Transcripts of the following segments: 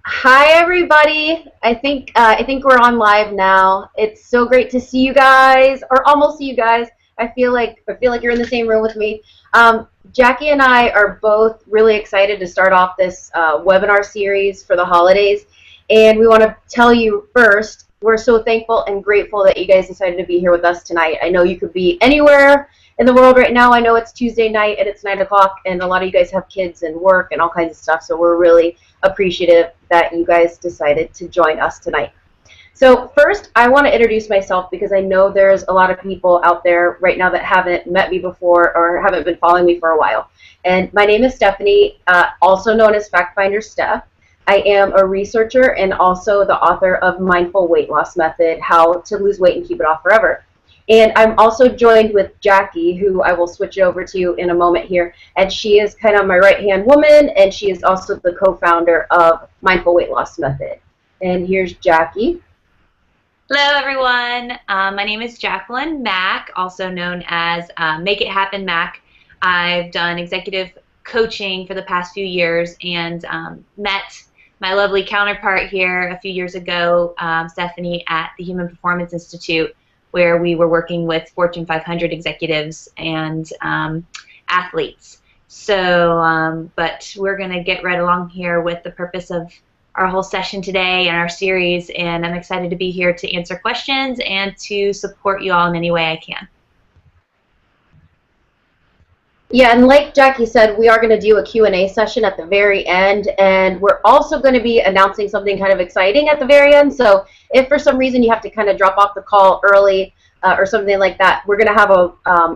Hi everybody. I think we're on live now. It's so great to see you guys, or almost see you guys. I feel like you're in the same room with me. Jackie and I are both really excited to start off this webinar series for the holidays, and we want to tell you first, we're so thankful and grateful that you guys decided to be here with us tonight. I know you could be anywhere in the world right now. I know it's Tuesday night and it's 9 o'clock, and a lot of you guys have kids and work and all kinds of stuff, so we're really appreciative that you guys decided to join us tonight. So first, I want to introduce myself because I know there's a lot of people out there right now that haven't met me before or haven't been following me for a while. And my name is Stephanie, also known as Fact Finder Steph. I am a researcher and also the author of Mindful Weight Loss Method, How to Lose Weight and Keep It Off Forever. And I'm also joined with Jackie, who I will switch over to in a moment here. And she is kind of my right-hand woman, and she is also the co-founder of Mindful Weight Loss Method. And here's Jackie. Hello, everyone. My name is Jacqueline Mack, also known as Make It Happen Mac. I've done executive coaching for the past few years and met my lovely counterpart here a few years ago, Stephanie, at the Human Performance Institute, where we were working with Fortune 500 executives and athletes. So, but we're going to get right along here with the purpose of our whole session today and our series, and I'm excited to be here to answer questions and to support you all in any way I can. Yeah, and like Jackie said, we are going to do a Q&A session at the very end, and we're also going to be announcing something kind of exciting at the very end. So if for some reason you have to kind of drop off the call early or something like that, we're going to have a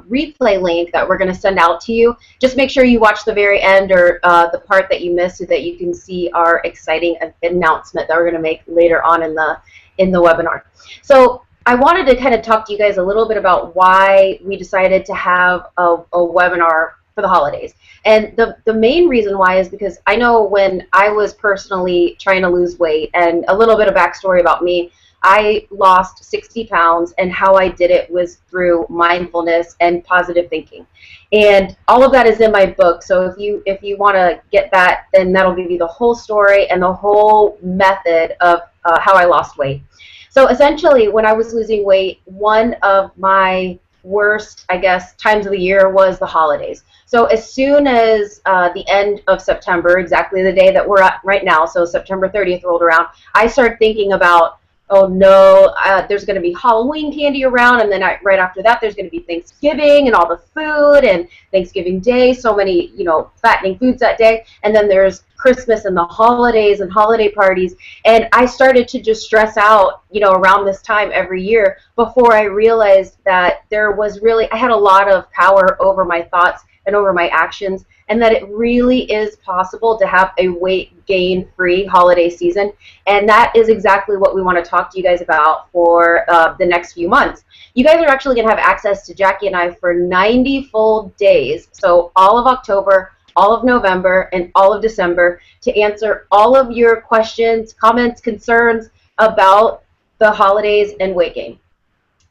replay link that we're going to send out to you. Just make sure you watch the very end or the part that you missed so that you can see our exciting announcement that we're going to make later on in the webinar. So I wanted to kind of talk to you guys a little bit about why we decided to have a webinar for the holidays. And the main reason why is because I know when I was personally trying to lose weight, and a little bit of backstory about me, I lost 60 pounds, and how I did it was through mindfulness and positive thinking. And all of that is in my book, so if you want to get that, then that'll give you the whole story and the whole method of how I lost weight. So essentially, when I was losing weight, one of my worst, I guess, times of the year was the holidays. So as soon as the end of September, exactly the day that we're at right now, so September 30th rolled around, I started thinking about, oh no, there's going to be Halloween candy around, and then right after that there's going to be Thanksgiving and all the food, and Thanksgiving Day, so many, you know, fattening foods that day, and then there's Christmas and the holidays and holiday parties, and I started to just stress out, you know, around this time every year before I realized that I had a lot of power over my thoughts and over my actions, and that it really is possible to have a weight gain free holiday season. And that is exactly what we want to talk to you guys about for the next few months. You guys are actually going to have access to Jackie and I for 90 full days, so all of October, all of November, and all of December, to answer all of your questions, comments, concerns about the holidays and weight gain.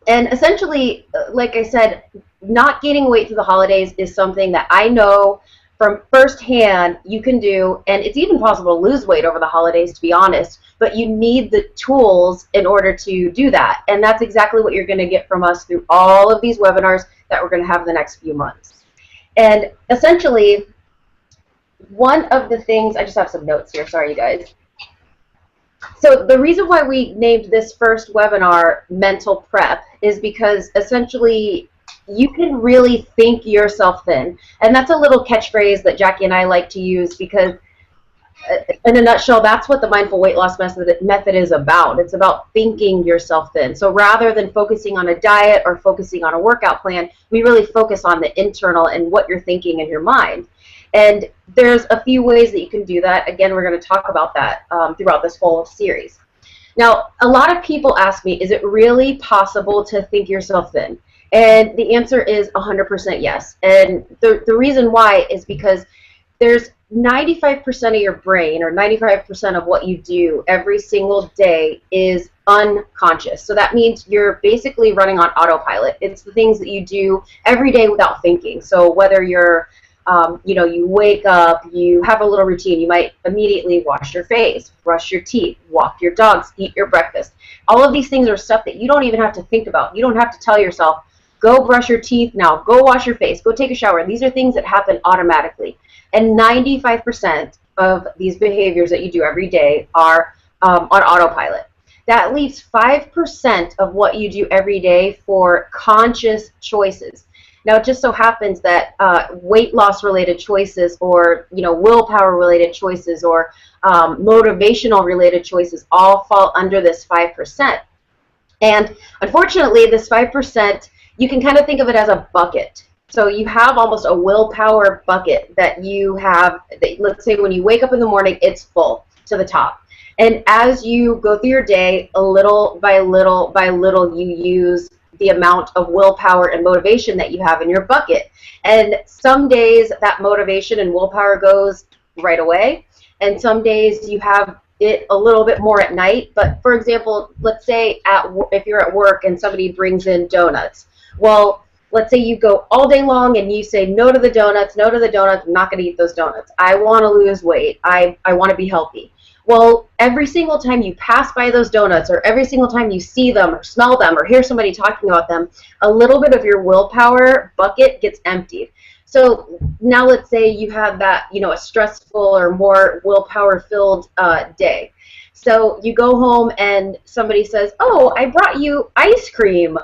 And essentially, like I said, not gaining weight through the holidays is something that I know from firsthand you can do, and it's even possible to lose weight over the holidays, to be honest, but you need the tools in order to do that. And that's exactly what you're going to get from us through all of these webinars that we're going to have in the next few months. And essentially, one of the things, I just have some notes here, sorry you guys. So the reason why we named this first webinar Mental Prep is because essentially you can really think yourself thin. And that's a little catchphrase that Jackie and I like to use because in a nutshell, that's what the Mindful Weight Loss method is about. It's about thinking yourself thin. So rather than focusing on a diet or focusing on a workout plan, we really focus on the internal and what you're thinking in your mind. And there's a few ways that you can do that. Again, we're going to talk about that throughout this whole series. Now, a lot of people ask me, is it really possible to think yourself thin? And the answer is 100% yes. And the reason why is because there's 95% of your brain, or 95% of what you do every single day is unconscious. So that means you're basically running on autopilot. It's the things that you do every day without thinking. So whether you're You know, you wake up, you have a little routine. You might immediately wash your face, brush your teeth, walk your dogs, eat your breakfast. All of these things are stuff that you don't even have to think about. You don't have to tell yourself, go brush your teeth now, go wash your face, go take a shower. These are things that happen automatically. And 95% of these behaviors that you do every day are on autopilot. That leaves 5% of what you do every day for conscious choices. Now, it just so happens that weight loss related choices, or willpower related choices, or motivational related choices all fall under this 5%. And unfortunately, this 5%, you can kind of think of it as a bucket. So you have almost a willpower bucket that you have. Let's say when you wake up in the morning, it's full to the top. And as you go through your day, a little by little by little, you use the amount of willpower and motivation that you have in your bucket. And some days that motivation and willpower goes right away, and some days you have it a little bit more at night. But for example, let's say if you're at work and somebody brings in donuts. Well, let's say you go all day long and you say no to the donuts, no to the donuts, I'm not going to eat those donuts. I want to lose weight. I want to be healthy. Well, every single time you pass by those donuts, or every single time you see them or smell them or hear somebody talking about them, a little bit of your willpower bucket gets emptied. So now let's say you have that, a stressful or more willpower-filled day. So you go home and somebody says, oh, I brought you ice cream.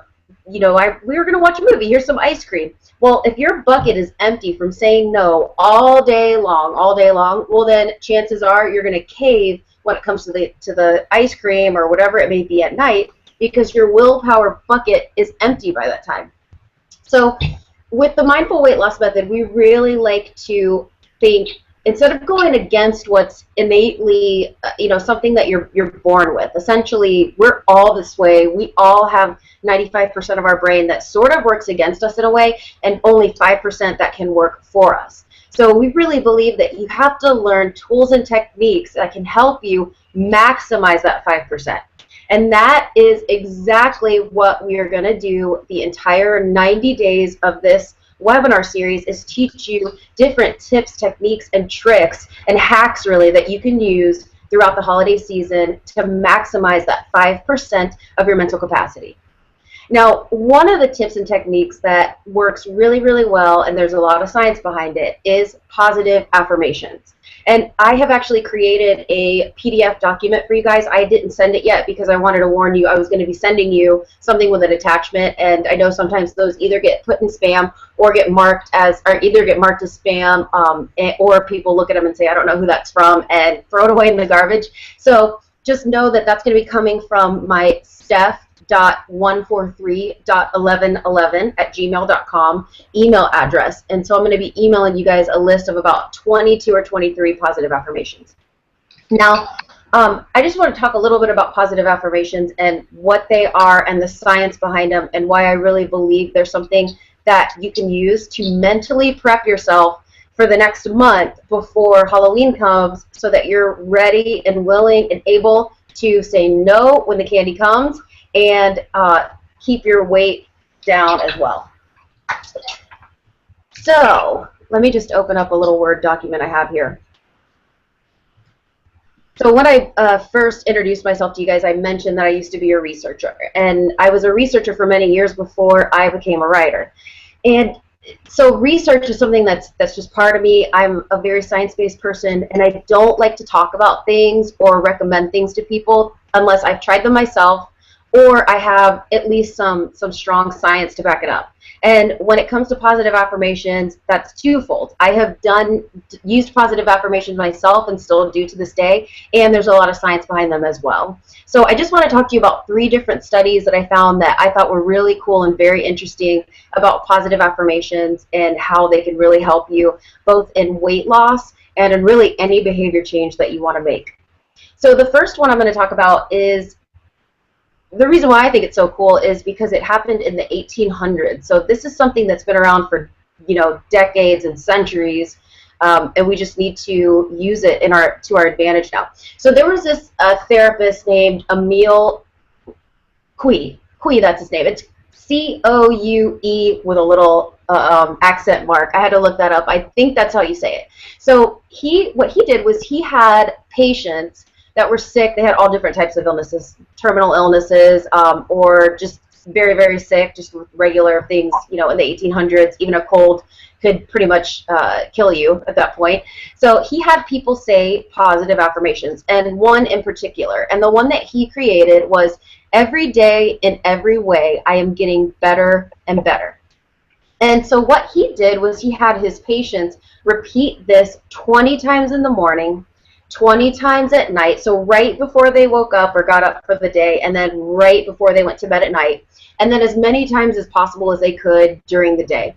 We were going to watch a movie. Here's some ice cream. Well, if your bucket is empty from saying no all day long, well then chances are you're going to cave when it comes to the ice cream or whatever it may be at night, because your willpower bucket is empty by that time. So with the mindful weight loss method, we really like to think, instead of going against what's innately, something that you're born with. Essentially, we're all this way. We all have 95% of our brain that sort of works against us in a way, and only 5% that can work for us. So we really believe that you have to learn tools and techniques that can help you maximize that 5%. And that is exactly what we are going to do the entire 90 days of this webinar series, is teach you different tips, techniques, and tricks and hacks really that you can use throughout the holiday season to maximize that 5% of your mental capacity. Now, one of the tips and techniques that works really, really well, and there's a lot of science behind it, is positive affirmations. And I have actually created a PDF document for you guys. I didn't send it yet because I wanted to warn you I was going to be sending you something with an attachment, and I know sometimes those either get put in spam or get marked as, or either get marked as spam, or people look at them and say, I don't know who that's from, and throw it away in the garbage. So just know that that's going to be coming from my steph.143.1111@gmail.com email address. And so I'm going to be emailing you guys a list of about 22 or 23 positive affirmations. Now, I just want to talk a little bit about positive affirmations and what they are and the science behind them, and why I really believe there's something that you can use to mentally prep yourself for the next month before Halloween comes, so that you're ready and willing and able to say no when the candy comes, and keep your weight down as well. So let me just open up a little Word document I have here. So when I first introduced myself to you guys, I mentioned that I used to be a researcher, and I was a researcher for many years before I became a writer. And so research is something that's just part of me. I'm a very science-based person, and I don't like to talk about things or recommend things to people unless I've tried them myself, or I have at least some strong science to back it up. And when it comes to positive affirmations, that's twofold. I have used positive affirmations myself and still do to this day, and there's a lot of science behind them as well. So I just want to talk to you about 3 different studies that I found that I thought were really cool and very interesting about positive affirmations and how they can really help you both in weight loss and in really any behavior change that you want to make. So the first one I'm going to talk about is, the reason why I think it's so cool is because it happened in the 1800s. So this is something that's been around for, decades and centuries, and we just need to use it to our advantage now. So there was this therapist named Emil Coué. Coué, that's his name. It's Coue with a little accent mark. I had to look that up. I think that's how you say it. So what he did was he had patients that were sick. They had all different types of illnesses, terminal illnesses, or just very, very sick, just with regular things. You know, in the 1800s, even a cold could pretty much kill you at that point. So he had people say positive affirmations, and one in particular. And the one that he created was, every day in every way, I am getting better and better. And so what he did was he had his patients repeat this 20 times in the morning, 20 times at night, so right before they woke up or got up for the day, and then right before they went to bed at night, and then as many times as possible as they could during the day.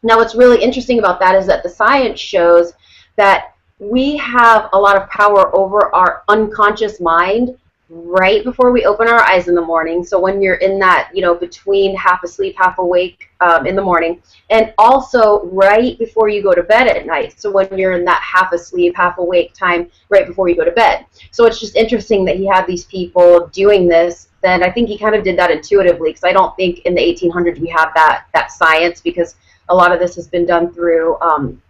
Now, what's really interesting about that is that the science shows that we have a lot of power over our unconscious mind right before we open our eyes in the morning. So when you're in that, you know, between half asleep, half awake in the morning, and also right before you go to bed at night. So when you're in that half asleep, half awake time right before you go to bed. So it's just interesting that he had these people doing this. Then I think he kind of did that intuitively, because I don't think in the 1800s we have that science, because a lot of this has been done through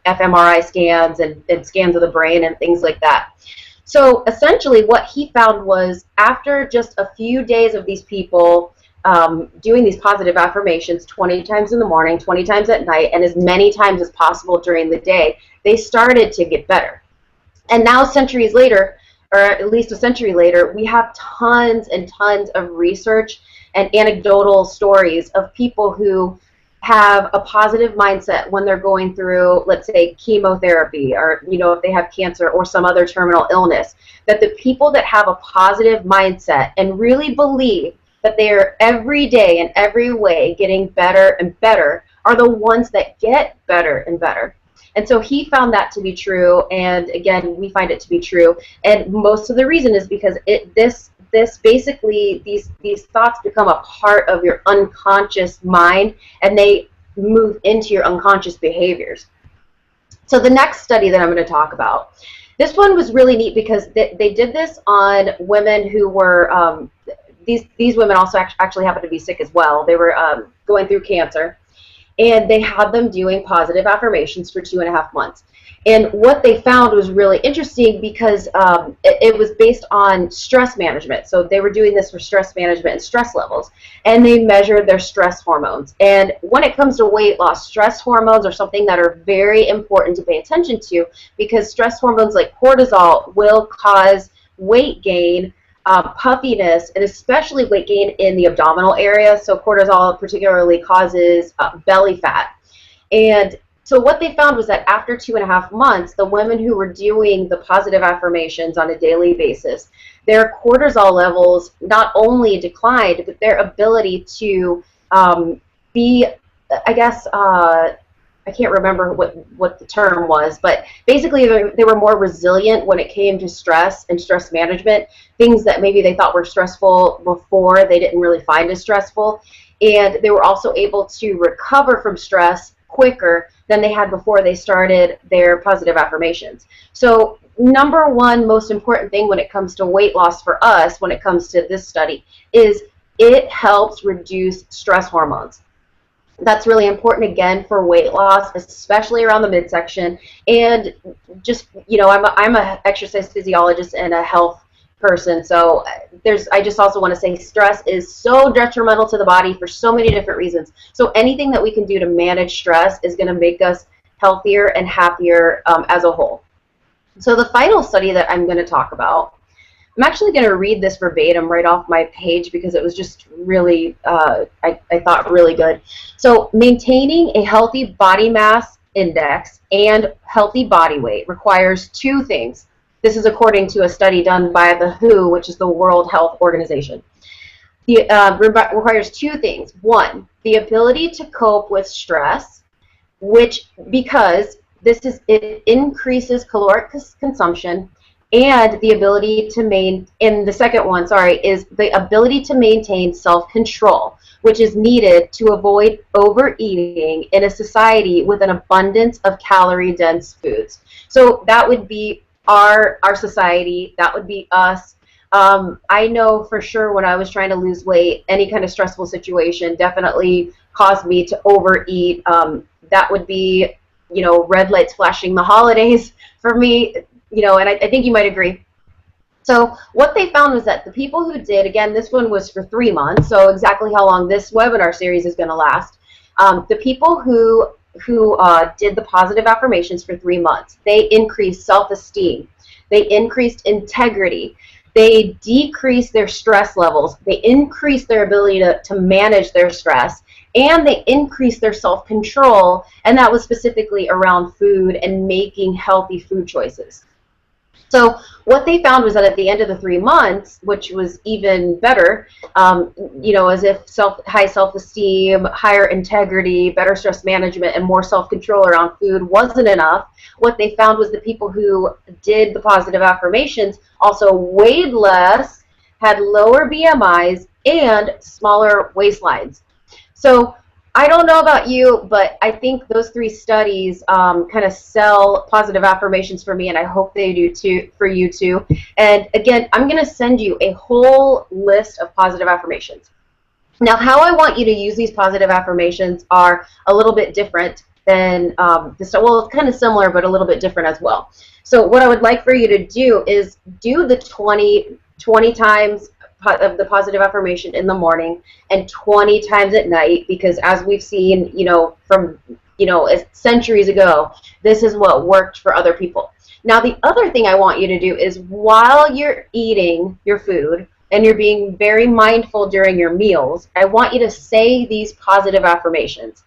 fMRI scans and scans of the brain and things like that. So essentially what he found was, after just a few days of these people doing these positive affirmations 20 times in the morning, 20 times at night, and as many times as possible during the day, they started to get better. And now, centuries later, or at least a century later, we have tons and tons of research and anecdotal stories of people who have a positive mindset when they're going through, let's say, chemotherapy, or, you know, if they have cancer or some other terminal illness, that the people that have a positive mindset and really believe that they are every day in every way getting better and better are the ones that get better and better. And so he found that to be true, and again, we find it to be true. And most of the reason is because this basically, these thoughts become a part of your unconscious mind, and they move into your unconscious behaviors. So the next study that I'm going to talk about, this one was really neat, because they did this on women who were, these women also actually happened to be sick as well. They were going through cancer, and they had them doing positive affirmations for 2.5 months. And what they found was really interesting, because it was based on stress management. So they were doing this for stress management and stress levels, and they measured their stress hormones. And when it comes to weight loss, stress hormones are something that are very important to pay attention to, because stress hormones like cortisol will cause weight gain, puffiness, and especially weight gain in the abdominal area. So cortisol particularly causes belly fat. And so what they found was that after 2.5 months, the women who were doing the positive affirmations on a daily basis, their cortisol levels not only declined, but their ability to be, I guess, I can't remember what the term was, but basically they were more resilient when it came to stress and stress management, things that maybe they thought were stressful before they didn't really find as stressful. And they were also able to recover from stress quicker than they had before they started their positive affirmations. So number one most important thing when it comes to weight loss for us, when it comes to this study, is it helps reduce stress hormones. That's really important, again, for weight loss, especially around the midsection. And just, you know, I'm a exercise physiologist and a health person, so I just also want to say stress is so detrimental to the body for so many different reasons. So anything that we can do to manage stress is going to make us healthier and happier as a whole. So the final study that I'm going to talk about, I'm actually going to read this verbatim right off my page, because it was just really, I thought, really good. So maintaining a healthy body mass index and healthy body weight requires two things. This is according to a study done by the WHO, which is the World Health Organization. It requires two things. One, the ability to cope with stress, because it increases caloric consumption, and the ability to the second one, is the ability to maintain self-control, which is needed to avoid overeating in a society with an abundance of calorie-dense foods. So that would be our society, that would be us. I know for sure when I was trying to lose weight, any kind of stressful situation definitely caused me to overeat. That would be, red lights flashing the holidays for me, and I think you might agree. So what they found was that the people who did, again, this one was for 3 months, so exactly how long this webinar series is going to last. The people who did the positive affirmations for 3 months, they increased self-esteem, they increased integrity, they decreased their stress levels, they increased their ability to manage their stress, and they increased their self-control, and that was specifically around food and making healthy food choices. So what they found was that at the end of the 3 months, which was even better, as if high self-esteem, higher integrity, better stress management, and more self-control around food wasn't enough. What they found was the people who did the positive affirmations also weighed less, had lower BMIs, and smaller waistlines. So I don't know about you, but I think those three studies kind of sell positive affirmations for me, and I hope they do too for you too. And again, I'm going to send you a whole list of positive affirmations. Now, how I want you to use these positive affirmations are a little bit different than this. Well, it's kind of similar, but a little bit different as well. So what I would like for you to do is do the 20 times of the positive affirmation in the morning and 20 times at night, because as we've seen, from centuries ago, this is what worked for other people. Now, the other thing I want you to do is while you're eating your food and you're being very mindful during your meals, I want you to say these positive affirmations.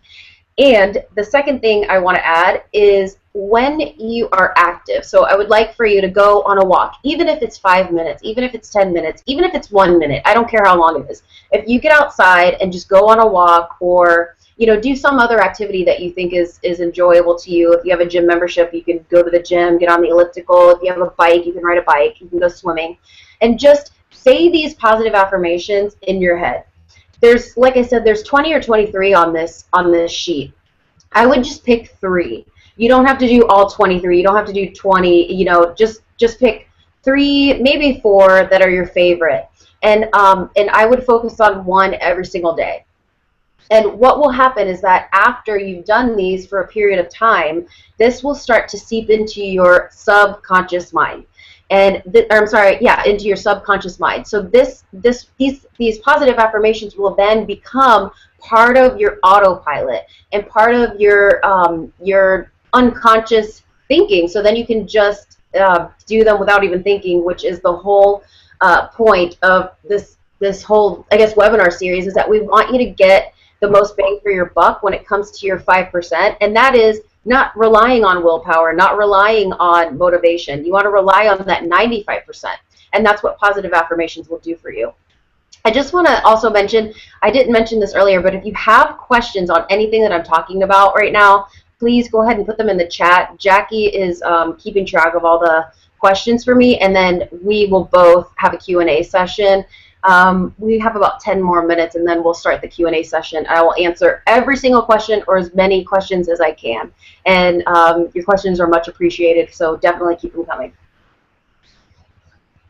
And the second thing I want to add is when you are active. So I would like for you to go on a walk, even if it's 5 minutes, even if it's 10 minutes, even if it's 1 minute. I don't care how long it is. If you get outside and just go on a walk, or do some other activity that you think is enjoyable to you. If you have a gym membership, you can go to the gym, get on the elliptical. If you have a bike, you can ride a bike. You can go swimming. And just say these positive affirmations in your head. There's, like I said, there's 20 or 23 on this sheet. I would just pick 3. You don't have to do all 23. You don't have to do 20. Just pick 3, maybe 4 that are your favorite. And I would focus on 1 every single day. And what will happen is that after you've done these for a period of time, this will start to seep into your subconscious mind. Into your subconscious mind. So these positive affirmations will then become part of your autopilot and part of your unconscious thinking. So then you can just do them without even thinking, which is the whole point of this whole, I guess, webinar series, is that we want you to get the most bang for your buck when it comes to your 5%, and that is not relying on willpower, not relying on motivation. You want to rely on that 95%, and that's what positive affirmations will do for you. I just want to also mention, I didn't mention this earlier, but if you have questions on anything that I'm talking about right now, please go ahead and put them in the chat. Jackie is keeping track of all the questions for me, and then we will both have a Q&A session. We have about 10 more minutes, and then we'll start the Q&A session. I will answer every single question, or as many questions as I can. And your questions are much appreciated, so definitely keep them coming.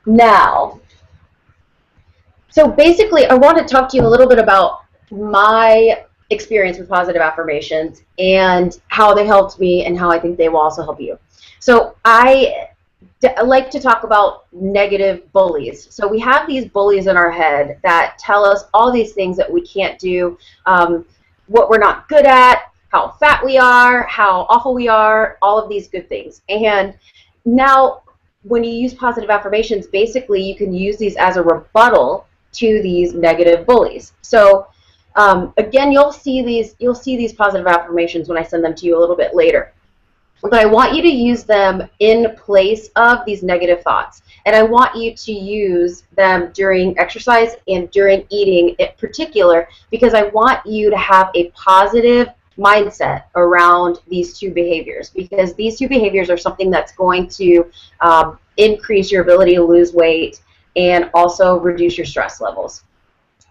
Now, so basically, I want to talk to you a little bit about my experience with positive affirmations and how they helped me and how I think they will also help you. So I like to talk about negative bullies. So we have these bullies in our head that tell us all these things that we can't do, what we're not good at, how fat we are, how awful we are, all of these good things. And now when you use positive affirmations, basically you can use these as a rebuttal to these negative bullies. So again, you'll see these positive affirmations when I send them to you a little bit later. But I want you to use them in place of these negative thoughts. And I want you to use them during exercise and during eating in particular, because I want you to have a positive mindset around these two behaviors, because these two behaviors are something that's going to increase your ability to lose weight and also reduce your stress levels.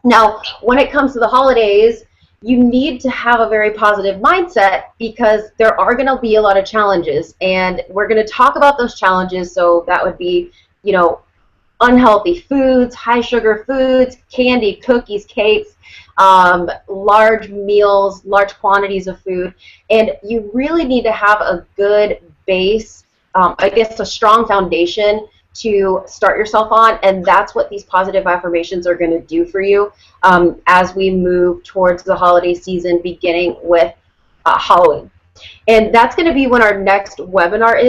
Now, when it comes to the holidays, you need to have a very positive mindset, because there are going to be a lot of challenges, and we're going to talk about those challenges. So that would be, unhealthy foods, high sugar foods, candy, cookies, cakes, large meals, large quantities of food. And you really need to have a good base, I guess a strong foundation to start yourself on, and that's what these positive affirmations are going to do for you as we move towards the holiday season, beginning with Halloween. And that's going to be when our next webinar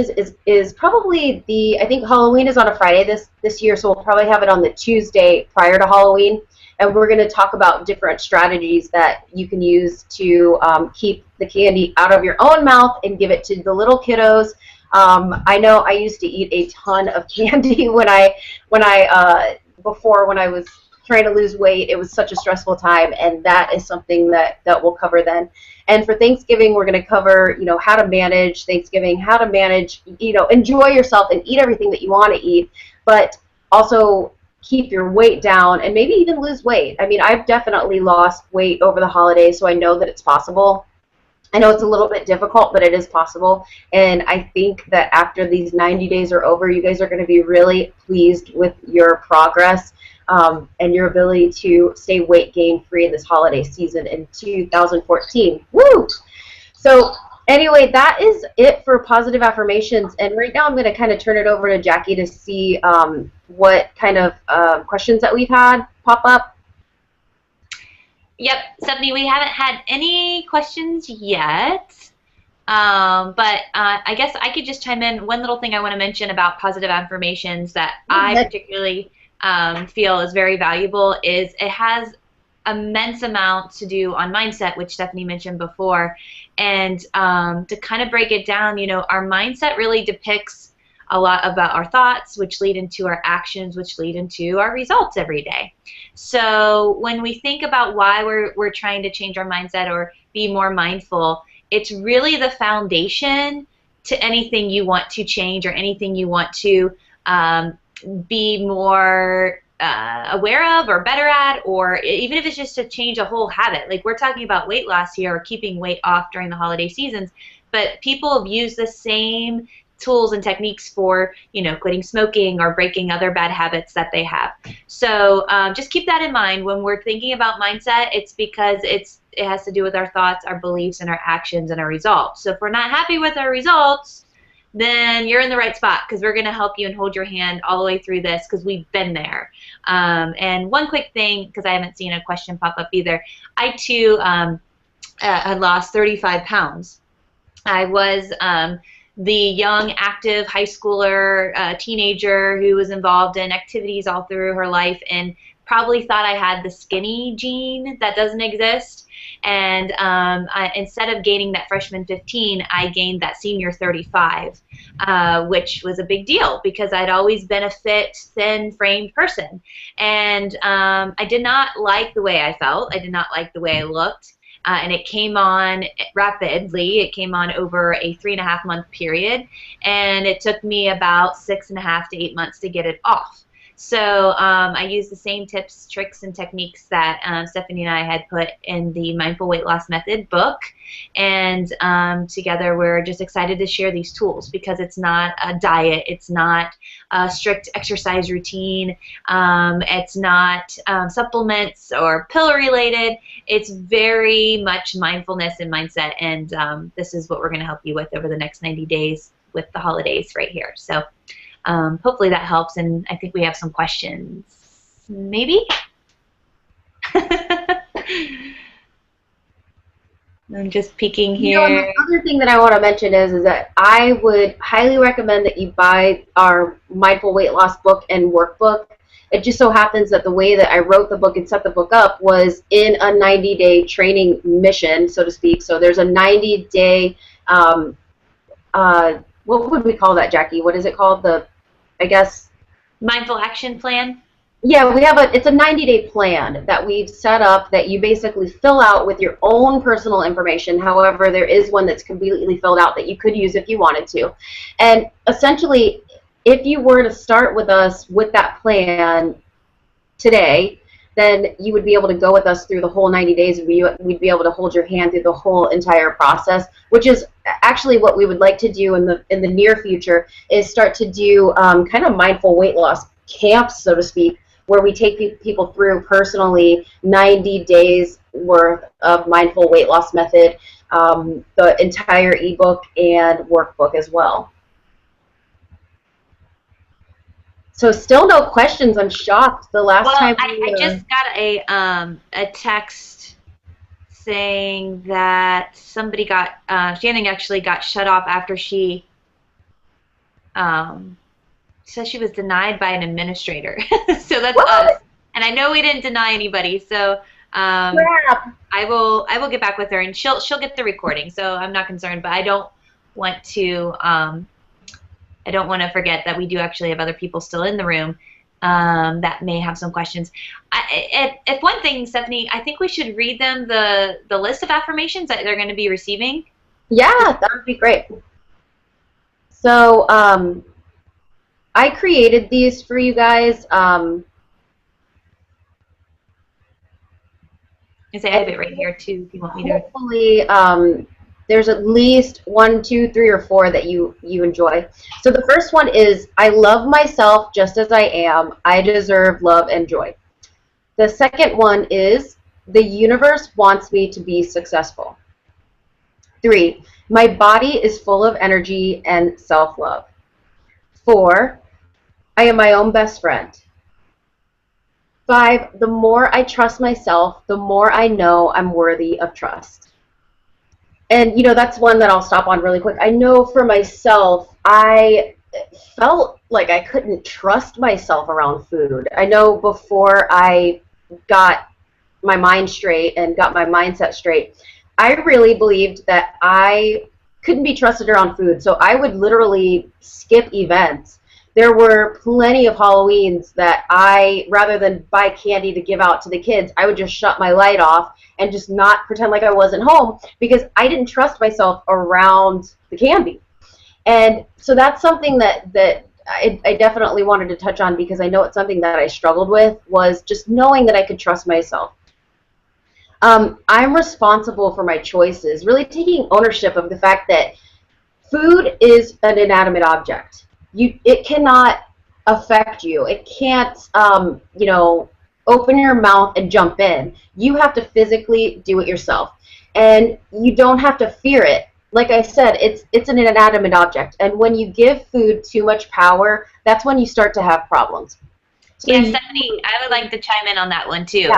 is probably I think Halloween is on a Friday this year, so we'll probably have it on the Tuesday prior to Halloween. And we're going to talk about different strategies that you can use to keep the candy out of your own mouth and give it to the little kiddos. I know I used to eat a ton of candy when I was trying to lose weight. It was such a stressful time, and that is something that we'll cover then. And for Thanksgiving, we're going to cover, how to manage Thanksgiving, how to manage, enjoy yourself and eat everything that you want to eat, but also keep your weight down and maybe even lose weight. I mean, I've definitely lost weight over the holidays, so I know that it's possible. I know it's a little bit difficult, but it is possible. And I think that after these 90 days are over, you guys are going to be really pleased with your progress and your ability to stay weight gain free this holiday season in 2014. Woo! So anyway, that is it for positive affirmations. And right now I'm going to kind of turn it over to Jackie to see what kind of questions that we've had pop up. Yep, Stephanie, we haven't had any questions yet, but I guess I could just chime in. One little thing I want to mention about positive affirmations that I particularly feel is very valuable is it has immense amount to do on mindset, which Stephanie mentioned before. And to kind of break it down, our mindset really depicts a lot about our thoughts, which lead into our actions, which lead into our results every day. So when we think about why we're trying to change our mindset or be more mindful, it's really the foundation to anything you want to change or anything you want to be more aware of or better at, or even if it's just to change a whole habit. Like we're talking about weight loss here or keeping weight off during the holiday seasons, but people have used the same tools and techniques for, quitting smoking or breaking other bad habits that they have. So just keep that in mind when we're thinking about mindset. It's because it has to do with our thoughts, our beliefs, and our actions and our results. So if we're not happy with our results, then you're in the right spot, because we're going to help you and hold your hand all the way through this, because we've been there. And one quick thing, because I haven't seen a question pop up either, I too had lost 35 pounds. I was the young, active high schooler, teenager who was involved in activities all through her life and probably thought I had the skinny gene that doesn't exist. And instead of gaining that freshman 15, I gained that senior 35, which was a big deal because I'd always been a fit, thin, framed person. And I did not like the way I felt. I did not like the way I looked. And it came on rapidly. It came on over a 3.5-month period, and it took me about 6.5 to 8 months to get it off. So I used the same tips, tricks, and techniques that Stephanie and I had put in the Mindful Weight Loss Method book, and together we're just excited to share these tools because it's not a diet, it's not a strict exercise routine, it's not supplements or pill related. It's very much mindfulness and mindset, and this is what we're going to help you with over the next 90 days with the holidays right here. So hopefully that helps, and I think we have some questions. Maybe? I'm just peeking here. The other thing that I want to mention is that I would highly recommend that you buy our Mindful Weight Loss book and workbook. It just so happens that the way that I wrote the book and set the book up was in a 90-day training mission, so to speak. So there's a 90-day, what would we call that, Jackie? What is it called? I guess Mindful Action Plan? Yeah, it's a 90-day plan that we've set up that you basically fill out with your own personal information. However, there is one that's completely filled out that you could use if you wanted to. And essentially, if you were to start with us with that plan today, then you would be able to go with us through the whole 90 days. We'd be able to hold your hand through the whole entire process, which is actually what we would like to do in the near future, is start to do kind of mindful weight loss camps, so to speak, where we take people through personally 90 days worth of mindful weight loss method, the entire ebook and workbook as well. So still no questions. I'm shocked. The last time I just got a text saying that somebody got Shannon actually got shut off after she says she was denied by an administrator. So that's us. And I know we didn't deny anybody. So I will get back with her, and she'll get the recording. So I'm not concerned, but I don't want to forget that we do actually have other people still in the room that may have some questions. If one thing, Stephanie, I think we should read them the list of affirmations that they're going to be receiving. Yeah, that would be great. So I created these for you guys. I have it right here too. If you want me to. Hopefully, there's at least 1, 2, 3, or 4 that you enjoy. So the first one is, I love myself just as I am. I deserve love and joy. The second one is, the universe wants me to be successful. 3, my body is full of energy and self-love. 4, I am my own best friend. 5, the more I trust myself, the more I know I'm worthy of trust. And, you know, that's one that I'll stop on really quick. I know for myself, I felt like I couldn't trust myself around food. I know before I got my mind straight and got my mindset straight, I really believed that I couldn't be trusted around food. So I would literally skip events. There were plenty of Halloweens that rather than buy candy to give out to the kids, I would just shut my light off and just not pretend like I wasn't home, because I didn't trust myself around the candy. And so that's something that I definitely wanted to touch on, because I know it's something that I struggled with, was just knowing that I could trust myself. I'm responsible for my choices, really taking ownership of the fact that food is an inanimate object. It cannot affect you. It can't, you know, open your mouth and jump in. You have to physically do it yourself, and you don't have to fear it. Like I said, it's an inanimate object, and when you give food too much power, that's when you start to have problems. So yeah, Stephanie, I would like to chime in on that one too,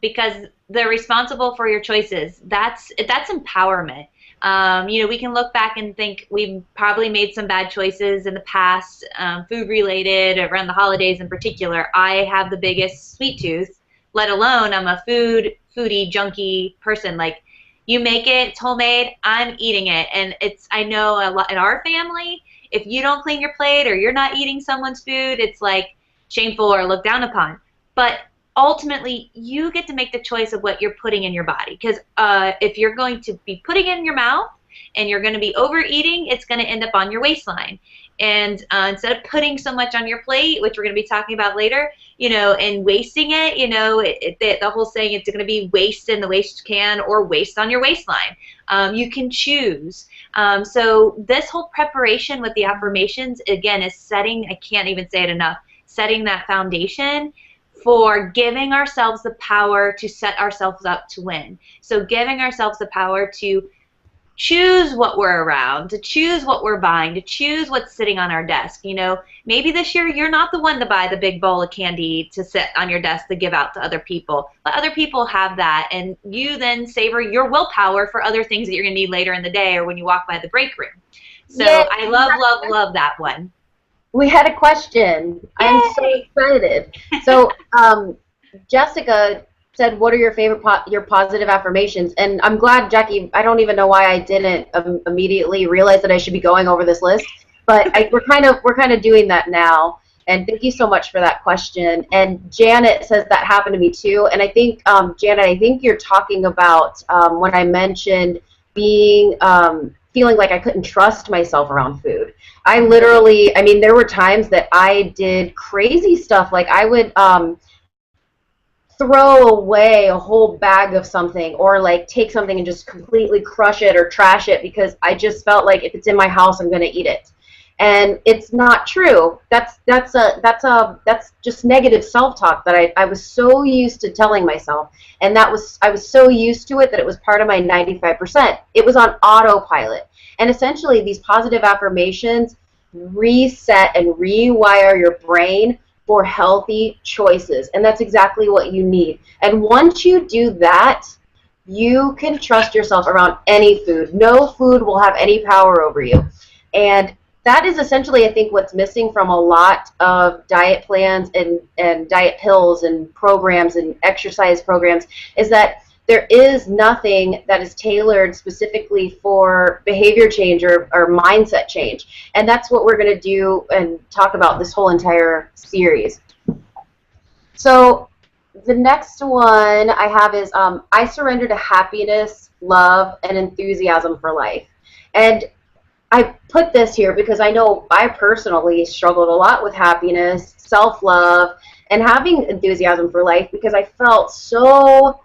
because they're responsible for your choices. That's empowerment. You know, we can look back and think we've probably made some bad choices in the past, food related, around the holidays in particular. I have the biggest sweet tooth, let alone I'm a foodie, junkie person. Like, you make it, it's homemade, I'm eating it. And I know a lot in our family, if you don't clean your plate or you're not eating someone's food, it's like shameful or looked down upon. But ultimately, you get to make the choice of what you're putting in your body. Because if you're going to be putting it in your mouth and you're going to be overeating, it's going to end up on your waistline. And instead of putting so much on your plate, which we're going to be talking about later, you know, and wasting it, you know, the whole saying, it's going to be waste in the waste can or waste on your waistline. You can choose. So this whole preparation with the affirmations, again, is setting, I can't even say it enough, setting that foundation for giving ourselves the power to set ourselves up to win. So giving ourselves the power to choose what we're around, to choose what we're buying, to choose what's sitting on our desk. You know, maybe this year you're not the one to buy the big bowl of candy to sit on your desk to give out to other people, but other people have that, and you then savor your willpower for other things that you're going to need later in the day or when you walk by the break room. So yeah, I love that one. We had a question. Yay! I'm so excited. So Jessica said, what are your favorite your positive affirmations? And I'm glad, Jackie, I don't even know why I didn't immediately realize that I should be going over this list, but we're kind of doing that now. And thank you so much for that question. And Janet says that happened to me too. And I think, Janet, I think you're talking about when I mentioned being feeling like I couldn't trust myself around food. I literally, I mean, there were times that I did crazy stuff. Like I would throw away a whole bag of something, or like take something and just completely crush it or trash it, because I just felt like if it's in my house, I'm going to eat it. And it's not true. That's just negative self-talk that I was so used to telling myself, and I was so used to it that it was part of my 95%. It was on autopilot. And essentially these positive affirmations reset and rewire your brain for healthy choices. And that's exactly what you need. And once you do that, you can trust yourself around any food. No food will have any power over you. And that is essentially, I think, what's missing from a lot of diet plans and diet pills and programs and exercise programs, is that there is nothing that is tailored specifically for behavior change or mindset change. And that's what we're going to do and talk about this whole entire series. So the next one I have is I surrender to happiness, love, and enthusiasm for life. And I put this here because I know I personally struggled a lot with happiness, self-love, and having enthusiasm for life because I felt so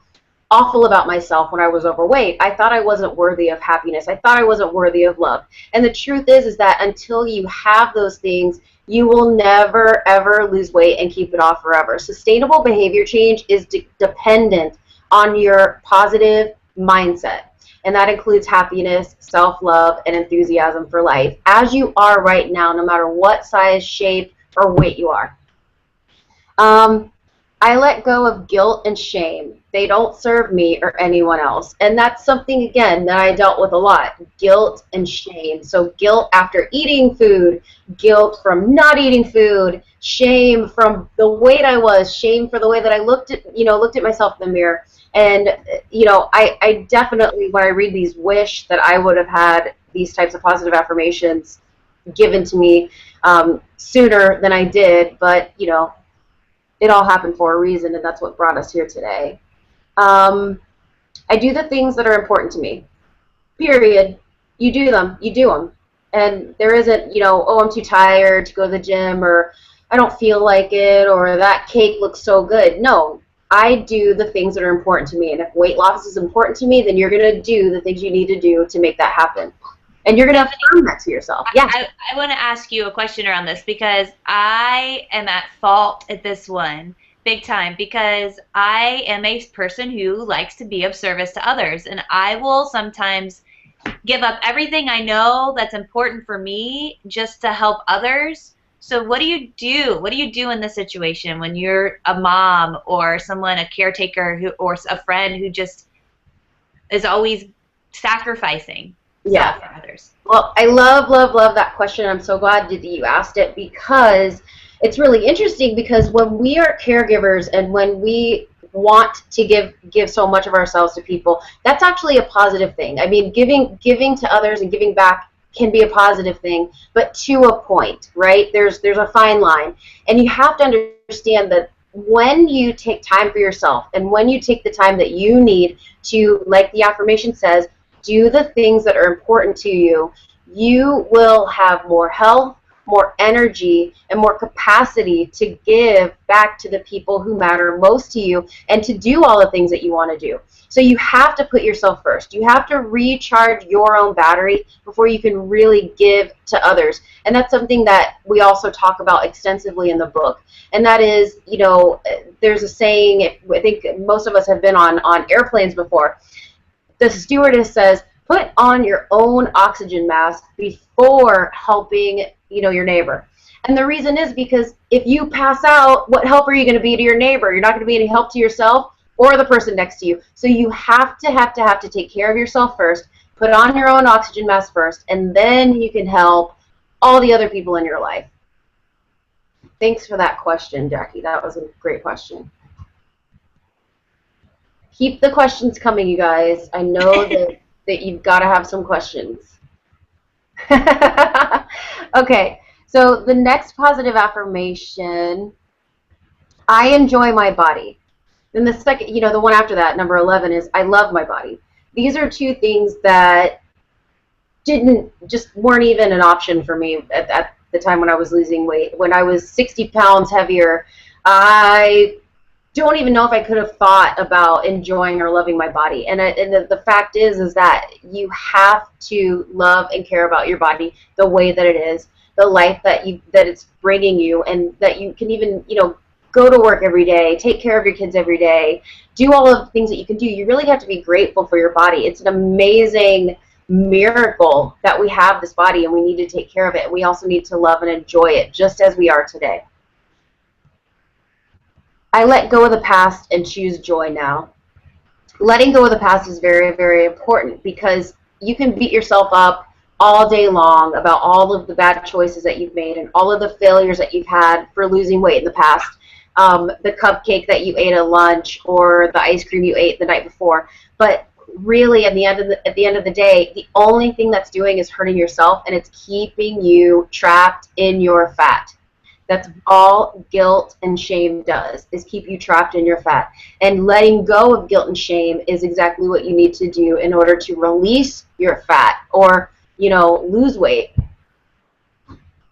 awful about myself when I was overweight. I thought I wasn't worthy of happiness. I thought I wasn't worthy of love. And the truth is that until you have those things, you will never, ever lose weight and keep it off forever. Sustainable behavior change is dependent on your positive mindset. And that includes happiness, self-love, and enthusiasm for life, as you are right now, no matter what size, shape, or weight you are. I let go of guilt and shame. They don't serve me or anyone else. And that's something, again, that I dealt with a lot, guilt and shame. So guilt after eating food, guilt from not eating food, shame from the weight I was, shame for the way that I looked at myself in the mirror. And, I definitely, when I read these, wish that I would have had these types of positive affirmations given to me sooner than I did. But, it all happened for a reason, and that's what brought us here today. I do the things that are important to me. Period. You do them. You do them. And there isn't, oh, I'm too tired to go to the gym, or I don't feel like it, or that cake looks so good. No. I do the things that are important to me, and if weight loss is important to me, then you're going to do the things you need to do to make that happen. And you're going to affirm that to yourself. Yeah. I want to ask you a question around this because I am at fault at this one big time because I am a person who likes to be of service to others, and I will sometimes give up everything I know that's important for me just to help others. So what do you do? What do you do in this situation when you're a mom or someone, a caretaker or a friend who just is always sacrificing stuff for others? Well, I love, love, love that question. I'm so glad that you asked it because it's really interesting because when we are caregivers and when we want to give so much of ourselves to people, that's actually a positive thing. I mean, giving to others and giving back can be a positive thing, but to a point, right? There's a fine line. And you have to understand that when you take time for yourself and when you take the time that you need to, like the affirmation says, do the things that are important to you, you will have more health, more energy, and more capacity to give back to the people who matter most to you and to do all the things that you want to do. So you have to put yourself first. You have to recharge your own battery before you can really give to others. And that's something that we also talk about extensively in the book. And that is, there's a saying, I think most of us have been on airplanes before. The stewardess says, put on your own oxygen mask before helping, your neighbor. And the reason is because if you pass out, what help are you going to be to your neighbor? You're not going to be any help to yourself or the person next to you. So you have to take care of yourself first, put on your own oxygen mask first, and then you can help all the other people in your life. Thanks for that question, Jackie. That was a great question. Keep the questions coming, you guys. I know that you've got to have some questions. Okay, so the next positive affirmation, I enjoy my body. Then the second, the one after that, number 11, is I love my body. These are two things that weren't even an option for me at the time when I was losing weight. When I was 60 pounds heavier, I don't even know if I could have thought about enjoying or loving my body. And the fact is that you have to love and care about your body the way that it is. the life that it's bringing you, and that you can even, go to work every day, take care of your kids every day, do all of the things that you can do. You really have to be grateful for your body. It's an amazing miracle that we have this body, and we need to take care of it. We also need to love and enjoy it just as we are today. I let go of the past and choose joy now. Letting go of the past is very, very important, because you can beat yourself up all day long about all of the bad choices that you've made and all of the failures that you've had for losing weight in the past. The cupcake that you ate at lunch, or the ice cream you ate the night before. But really, at the end of the day, the only thing that's doing is hurting yourself, and it's keeping you trapped in your fat. That's all guilt and shame does, is keep you trapped in your fat. And letting go of guilt and shame is exactly what you need to do in order to release your fat, or, lose weight.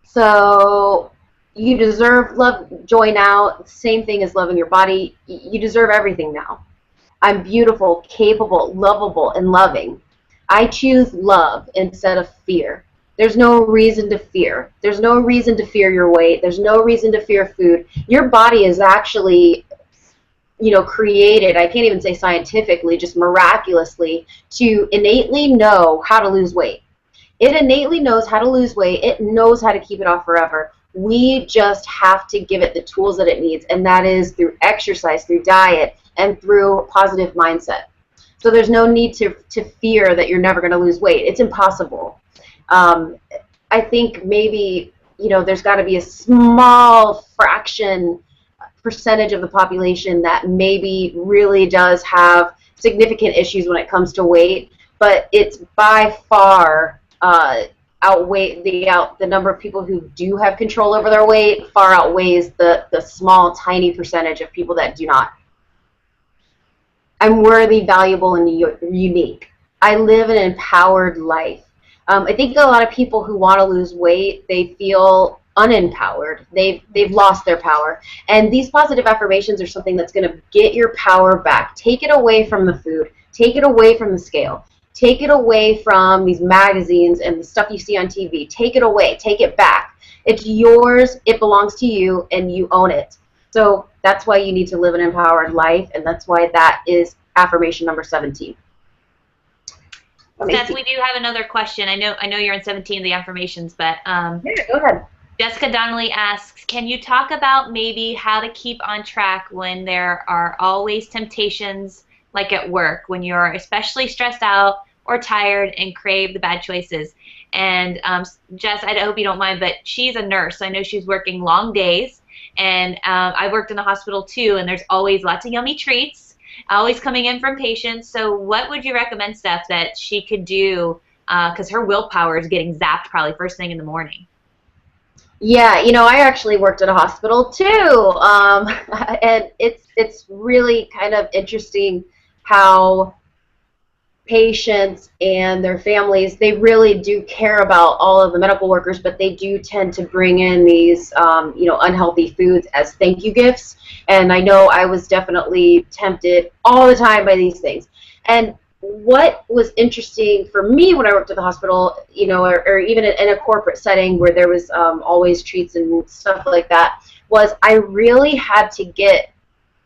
So you deserve love, joy now. Same thing as loving your body. You deserve everything now. I'm beautiful, capable, lovable, and loving. I choose love instead of fear. There's no reason to fear. There's no reason to fear your weight. There's no reason to fear food. Your body is actually, created, I can't even say scientifically, just miraculously, to innately know how to lose weight. It innately knows how to lose weight. It knows how to keep it off forever. We just have to give it the tools that it needs, and that is through exercise, through diet, and through positive mindset. So there's no need to fear that you're never going to lose weight. It's impossible. I think maybe, there's got to be a small percentage of the population that maybe really does have significant issues when it comes to weight, but it's by far the number of people who do have control over their weight far outweighs the small, tiny percentage of people that do not. I'm worthy, valuable, and unique. I live an empowered life. I think a lot of people who want to lose weight, they feel unempowered. They've lost their power. And these positive affirmations are something that's going to get your power back. Take it away from the food. Take it away from the scale. Take it away from these magazines and the stuff you see on TV. Take it away. Take it back. It's yours. It belongs to you, and you own it. So that's why you need to live an empowered life, and that's why that is affirmation number 17. Steph, we do have another question. I know you're in 17 of the affirmations, but yeah, go ahead. Jessica Donnelly asks, can you talk about maybe how to keep on track when there are always temptations, like at work, when you're especially stressed out or tired and crave the bad choices? And Jess, I hope you don't mind, but she's a nurse, so I know she's working long days, and I worked in a hospital too, and there's always lots of yummy treats always coming in from patients. So what would you recommend, Steph, that she could do, because her willpower is getting zapped probably first thing in the morning? Yeah, I actually worked at a hospital too, and it's really kind of interesting how patients and their families, they really do care about all of the medical workers, but they do tend to bring in these unhealthy foods as thank you gifts. And I know I was definitely tempted all the time by these things. And what was interesting for me when I worked at the hospital, or even in a corporate setting where there was always treats and stuff like that, was I really had to get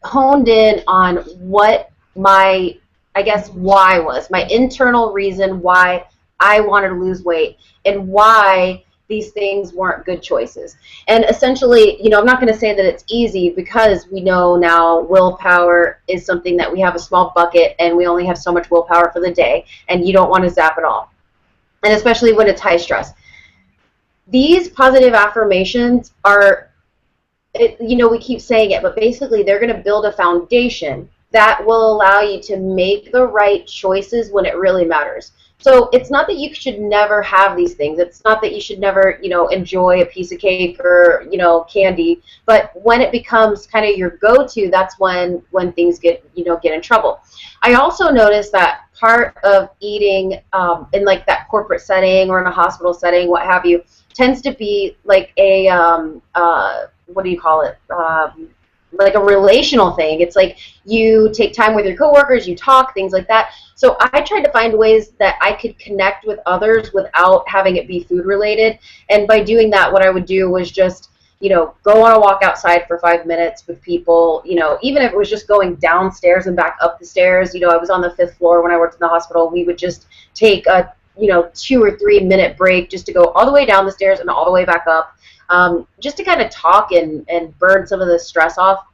honed in on what my, I guess, why was, my internal reason why I wanted to lose weight, and why these things weren't good choices. And essentially, I'm not going to say that it's easy, because we know now willpower is something that we have a small bucket, and we only have so much willpower for the day, and you don't want to zap it all. And especially when it's high stress. These positive affirmations are, we keep saying it, but basically they're going to build a foundation that will allow you to make the right choices when it really matters. So it's not that you should never have these things. It's not that you should never, enjoy a piece of cake or, candy. But when it becomes kind of your go-to, that's when things get in trouble. I also noticed that part of eating in like that corporate setting or in a hospital setting, what have you, tends to be like a what do you call it? like a relational thing. It's like you take time with your coworkers, you talk, things like that. So I tried to find ways that I could connect with others without having it be food related. And by doing that, what I would do was just, go on a walk outside for 5 minutes with people, even if it was just going downstairs and back up the stairs. I was on the 5th floor when I worked in the hospital. We would just take a, 2 or 3 minute break just to go all the way down the stairs and all the way back up, just to kind of talk and burn some of the stress off.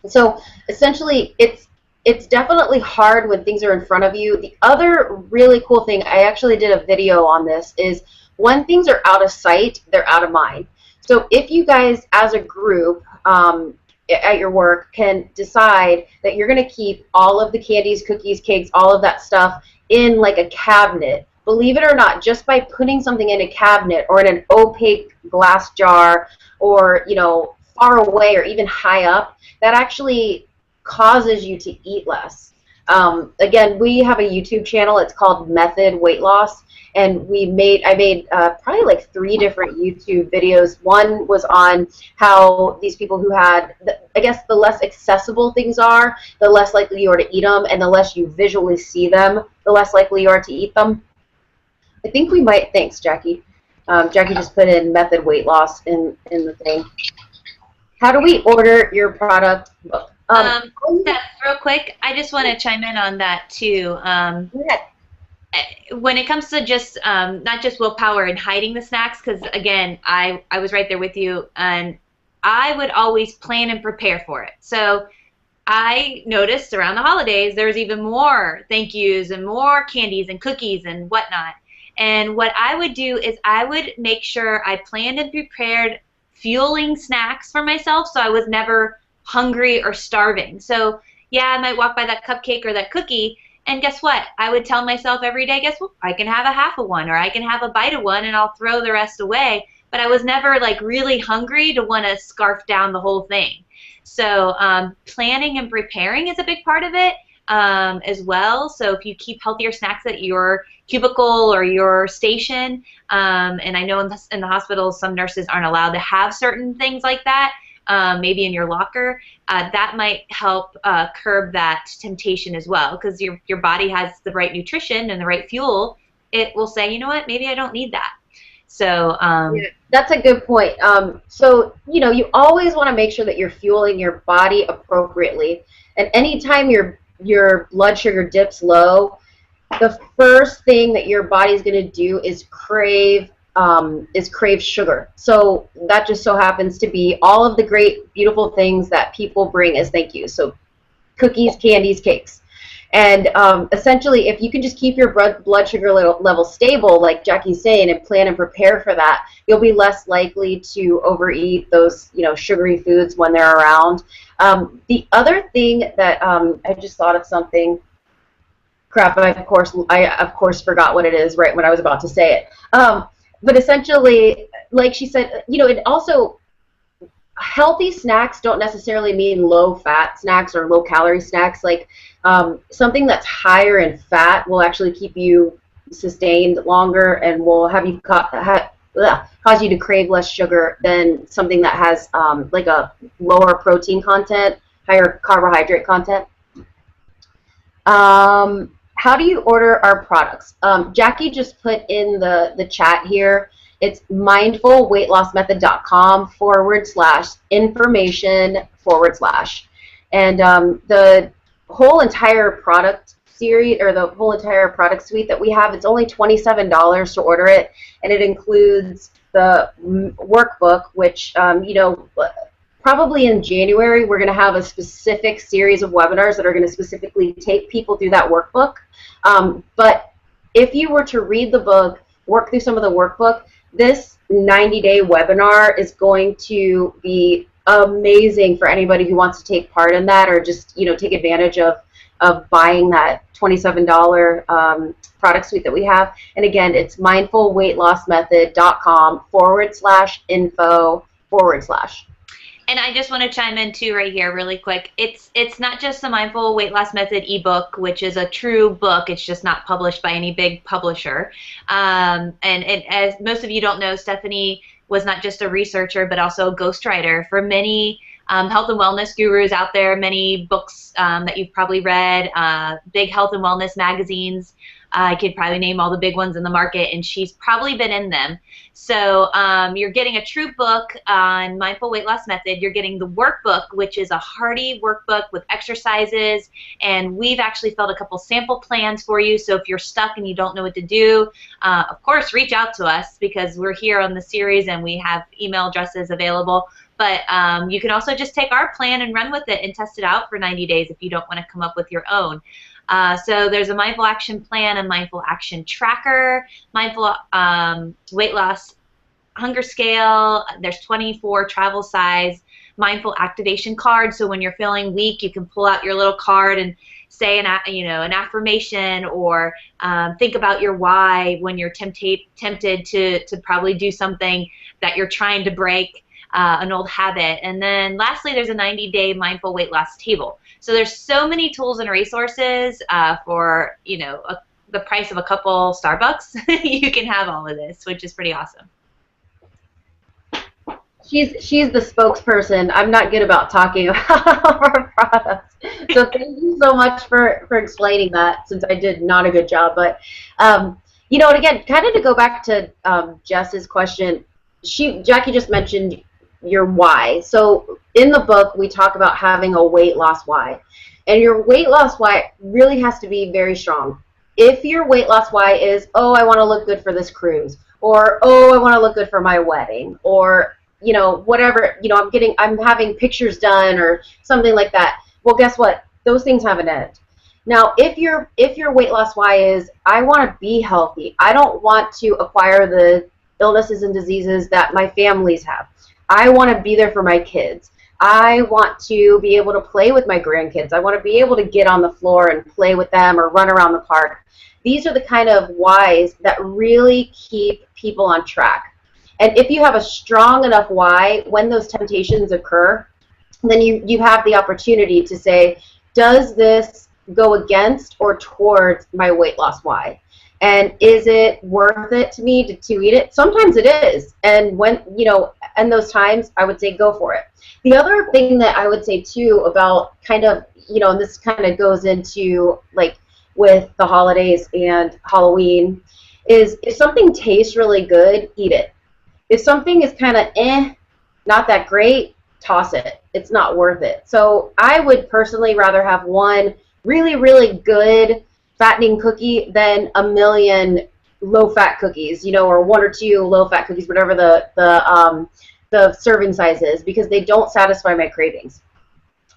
So essentially, it's definitely hard when things are in front of you. The other really cool thing, I actually did a video on this, is when things are out of sight, they're out of mind. So if you guys as a group at your work can decide that you're going to keep all of the candies, cookies, cakes, all of that stuff in like a cabinet, believe it or not, just by putting something in a cabinet or in an opaque glass jar or, far away or even high up, that actually causes you to eat less. Again, we have a YouTube channel. It's called Method Weight Loss, and I made probably like 3 different YouTube videos. One was on how these people who had, I guess, the less accessible things are, the less likely you are to eat them, and the less you visually see them, the less likely you are to eat them. I think we might. Thanks, Jackie. Jackie just put in Method Weight Loss in the thing. How do we order your product? Steph, real quick, I just want to chime in on that too. When it comes to just not just willpower and hiding the snacks, because again, I was right there with you, and I would always plan and prepare for it. So I noticed around the holidays there was even more thank yous and more candies and cookies and whatnot. And what I would do is I would make sure I planned and prepared fueling snacks for myself, so I was never hungry or starving. So yeah, I might walk by that cupcake or that cookie, and guess what? I would tell myself every day, guess what? I can have a half of one, or I can have a bite of one, and I'll throw the rest away. But I was never like really hungry to want to scarf down the whole thing. So planning and preparing is a big part of it as well. So if you keep healthier snacks at your cubicle or your station, and I know in the hospital some nurses aren't allowed to have certain things like that, maybe in your locker, that might help curb that temptation as well, because your body has the right nutrition and the right fuel. It will say, you know what, maybe I don't need that. So yeah, that's a good point. So you always want to make sure that you're fueling your body appropriately, and anytime your blood sugar dips low, the first thing that your body's going to do is crave sugar. So that just so happens to be all of the great, beautiful things that people bring as thank you. So cookies, candies, cakes. And essentially, if you can just keep your blood sugar level stable, like Jackie's saying, and plan and prepare for that, you'll be less likely to overeat those, sugary foods when they're around. The other thing that I just thought of something. Crap! I of course forgot what it is right when I was about to say it. But essentially, like she said, it also, healthy snacks don't necessarily mean low-fat snacks or low-calorie snacks. Like something that's higher in fat will actually keep you sustained longer and will have you cause you to crave less sugar than something that has like a lower protein content, higher carbohydrate content. How do you order our products? Jackie just put in the chat here. It's mindfulweightlossmethod.com/information/. And the whole entire product series, or the whole entire product suite that we have, it's only $27 to order it. And it includes the workbook, which, probably in January, we're going to have a specific series of webinars that are going to specifically take people through that workbook. But if you were to read the book, work through some of the workbook, this 90-day webinar is going to be amazing for anybody who wants to take part in that, or just take advantage of buying that $27 product suite that we have. And again, it's mindfulweightlossmethod.com/info/. And I just want to chime in too right here really quick. It's not just the Mindful Weight Loss Method ebook, which is a true book. It's just not published by any big publisher. And as most of you don't know, Stephanie was not just a researcher, but also a ghostwriter for many health and wellness gurus out there, many books that you've probably read, big health and wellness magazines. I could probably name all the big ones in the market, and she's probably been in them. So you're getting a true book on mindful weight loss method. You're getting the workbook, which is a hearty workbook with exercises, and we've actually filled a couple sample plans for you. So if you're stuck and you don't know what to do, of course, reach out to us because we're here on the series and we have email addresses available. But you can also just take our plan and run with it and test it out for 90 days if you don't want to come up with your own. So there's a mindful action plan, a mindful action tracker, mindful weight loss hunger scale. There's 24 travel size mindful activation cards. So when you're feeling weak, you can pull out your little card and say an affirmation, or think about your why when you're tempted to probably do something that you're trying to break. An old habit. And then lastly, there's a 90-day mindful weight loss table. So there's so many tools and resources for, the price of a couple Starbucks. You can have all of this, which is pretty awesome. She's the spokesperson. I'm not good about talking about our products. So thank you so much for explaining that, since I did not a good job. But, and again, kind of to go back to Jess's question, Jackie just mentioned your why. So in the book, we talk about having a weight loss why. And your weight loss why really has to be very strong. If your weight loss why is, oh, I want to look good for this cruise, or, oh, I want to look good for my wedding, or, whatever, I'm having pictures done or something like that. Well, guess what? Those things have an end. Now, if your weight loss why is, I want to be healthy, I don't want to acquire the illnesses and diseases that my families have, I want to be there for my kids, I want to be able to play with my grandkids, I want to be able to get on the floor and play with them or run around the park. These are the kind of whys that really keep people on track. And if you have a strong enough why, when those temptations occur, then you have the opportunity to say, does this go against or towards my weight loss why? And is it worth it to me to eat it? Sometimes it is. And when, and those times, I would say go for it. The other thing that I would say too about kind of, and this kind of goes into like with the holidays and Halloween, is if something tastes really good, eat it. If something is kind of not that great, toss it. It's not worth it. So I would personally rather have one really, really good fattening cookie than a million low-fat cookies, or one or two low-fat cookies, whatever the serving size is, because they don't satisfy my cravings.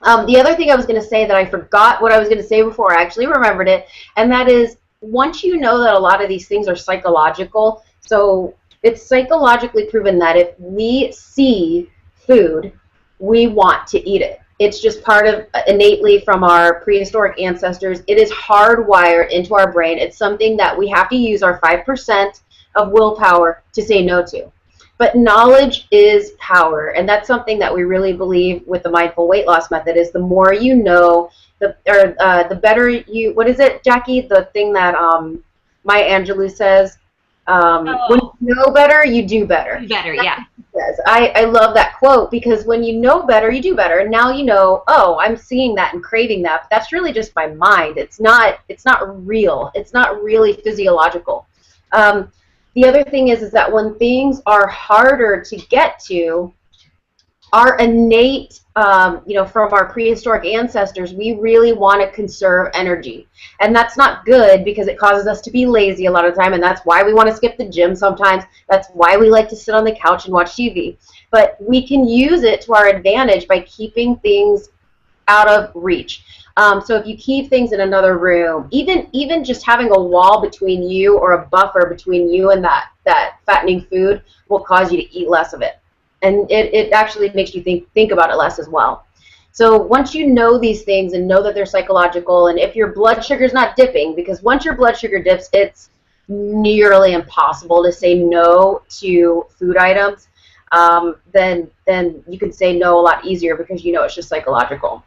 The other thing I was going to say that I forgot what I was going to say before I actually remembered it, and that is, once you know that a lot of these things are psychological, so it's psychologically proven that if we see food, we want to eat it. It's just part of, innately from our prehistoric ancestors, it is hardwired into our brain. It's something that we have to use our 5% of willpower to say no to. But knowledge is power, and that's something that we really believe with the mindful weight loss method, is the more you know, the better you, what is it, Jackie? The thing that Maya Angelou says, when you know better, you do better. Better, yeah. I love that quote, because when you know better, you do better. And now you know, oh, I'm seeing that and craving that. But that's really just my mind. It's not real. It's not really physiological. The other thing is that when things are harder to get to, our innate, from our prehistoric ancestors, we really want to conserve energy. And that's not good, because it causes us to be lazy a lot of the time, and that's why we want to skip the gym sometimes. That's why we like to sit on the couch and watch TV. But we can use it to our advantage by keeping things out of reach. So if you keep things in another room, even just having a wall between you, or a buffer between you and that fattening food, will cause you to eat less of it. And it actually makes you think about it less as well. So once you know these things and know that they're psychological, and if your blood sugar is not dipping, because once your blood sugar dips, it's nearly impossible to say no to food items, then you can say no a lot easier, because you know it's just psychological.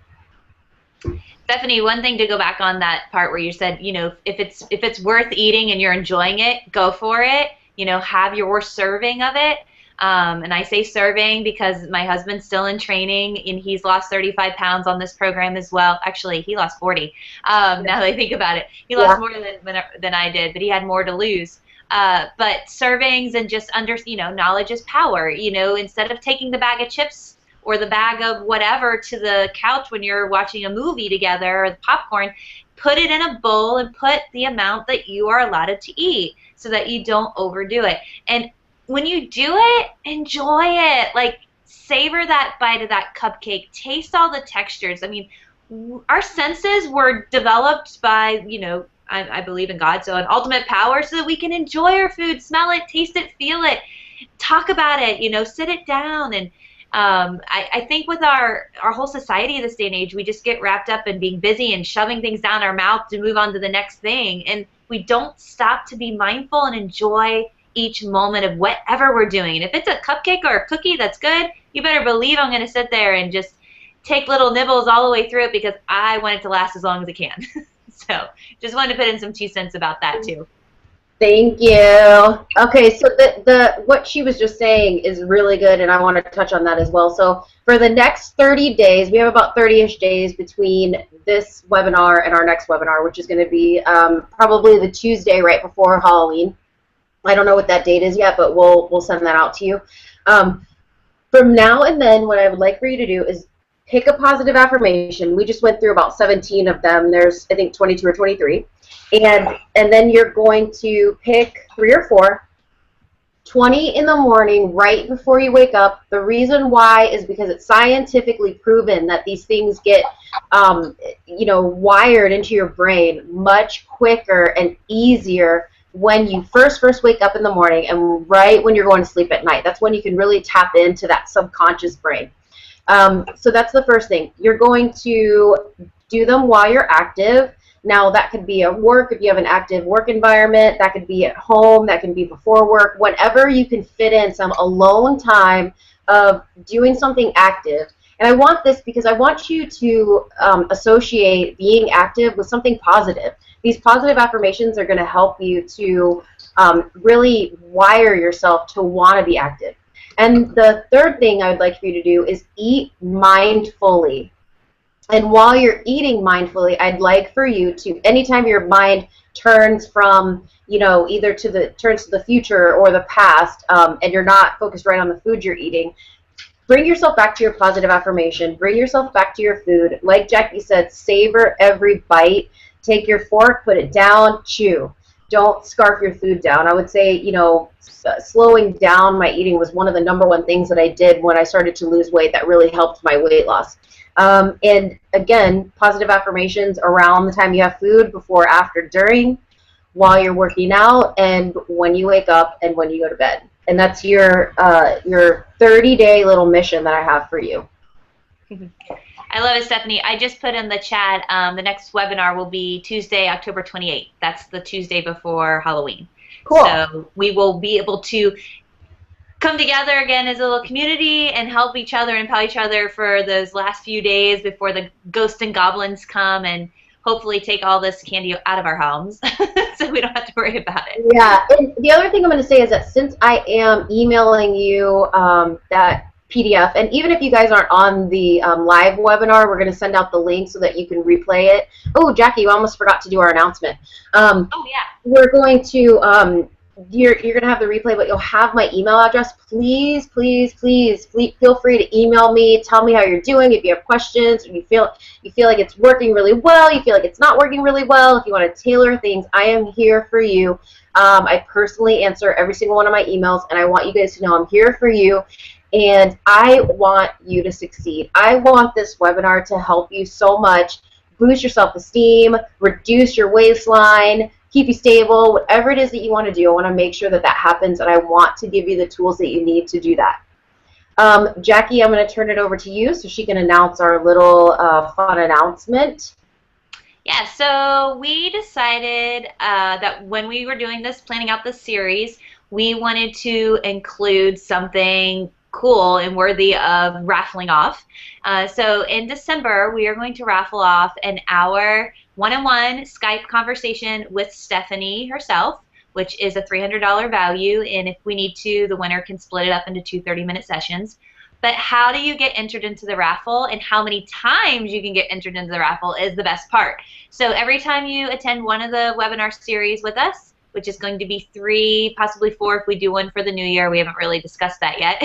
Stephanie, one thing to go back on that part where you said, if it's worth eating and you're enjoying it, go for it. Have your serving of it. And I say serving because my husband's still in training and he's lost 35 pounds on this program as well. Actually, he lost 40. Now that I think about it, he lost Yeah. more than I did, but he had more to lose. But servings and just knowledge is power. Instead of taking the bag of chips or the bag of whatever to the couch when you're watching a movie together or the popcorn, put it in a bowl and put the amount that you are allotted to eat so that you don't overdo it. And when you do it, enjoy it. Like, savor that bite of that cupcake. Taste all the textures. I mean, our senses were developed by, I believe in God, so an ultimate power so that we can enjoy our food, smell it, taste it, feel it, talk about it, sit it down. And I think with our whole society this day and age, we just get wrapped up in being busy and shoving things down our mouth to move on to the next thing. And we don't stop to be mindful and enjoy each moment of whatever we're doing. And if it's a cupcake or a cookie that's good, you better believe I'm going to sit there and just take little nibbles all the way through it because I want it to last as long as it can. So just wanted to put in some 2 cents about that too. Thank you. Okay, so the what she was just saying is really good, and I want to touch on that as well. So for the next 30 days, we have about 30-ish days between this webinar and our next webinar, which is going to be probably the Tuesday right before Halloween. I don't know what that date is yet, but we'll send that out to you. From now and then, what I would like for you to do is pick a positive affirmation. We just went through about 17 of them. There's, I think, 22 or 23. And then you're going to pick 3 or 4, 20 in the morning right before you wake up. The reason why is because it's scientifically proven that these things get, wired into your brain much quicker and easier when you first wake up in the morning and right when you're going to sleep at night. That's when you can really tap into that subconscious brain. So that's the first thing. You're going to do them while you're active. Now, that could be at work if you have an active work environment. That could be at home. That can be before work. Whenever you can fit in some alone time of doing something active. And I want this because I want you to associate being active with something positive. These positive affirmations are going to help you to really wire yourself to want to be active. And the third thing I would like for you to do is eat mindfully. And while you're eating mindfully, I'd like for you to, anytime your mind turns from, either turns to the future or the past, and you're not focused right on the food you're eating, bring yourself back to your positive affirmation. Bring yourself back to your food. Like Jackie said, savor every bite. Take your fork, put it down, chew. Don't scarf your food down. I would say, slowing down my eating was one of the #1 things that I did when I started to lose weight that really helped my weight loss. And again, positive affirmations around the time you have food, before, after, during, while you're working out, and when you wake up and when you go to bed. And that's your 30-day little mission that I have for you. I love it, Stephanie. I just put in the chat, the next webinar will be Tuesday, October 28th. That's the Tuesday before Halloween. Cool. So we will be able to come together again as a little community and help each other and empower each other for those last few days before the ghosts and goblins come and hopefully take all this candy out of our homes so we don't have to worry about it. Yeah, and the other thing I'm going to say is that since I am emailing you that PDF, and even if you guys aren't on the live webinar, we're going to send out the link so that you can replay it. Oh, Jackie, you almost forgot to do our announcement. Oh, yeah. We're going to... You're going to have the replay, but you'll have my email address. Please, please, please, feel free to email me. Tell me how you're doing. If you have questions, if you feel like it's working really well, you feel like it's not working really well, if you want to tailor things, I am here for you. I personally answer every single one of my emails, and I want you guys to know I'm here for you, and I want you to succeed. I want this webinar to help you so much. Boost your self-esteem, reduce your waistline, keep you stable, whatever it is that you want to do. I want to make sure that that happens, and I want to give you the tools that you need to do that. Jackie, I'm going to turn it over to you so she can announce our little fun announcement. Yeah, so we decided that when we were doing this, planning out this series, we wanted to include something cool and worthy of raffling off. So in December, we are going to raffle off an hour one-on-one Skype conversation with Stephanie herself, which is a $300 value. And if we need to, the winner can split it up into two 30-minute sessions. But how do you get entered into the raffle and how many times you can get entered into the raffle is the best part. So every time you attend one of the webinar series with us, which is going to be 3, possibly 4 if we do one for the new year. We haven't really discussed that yet.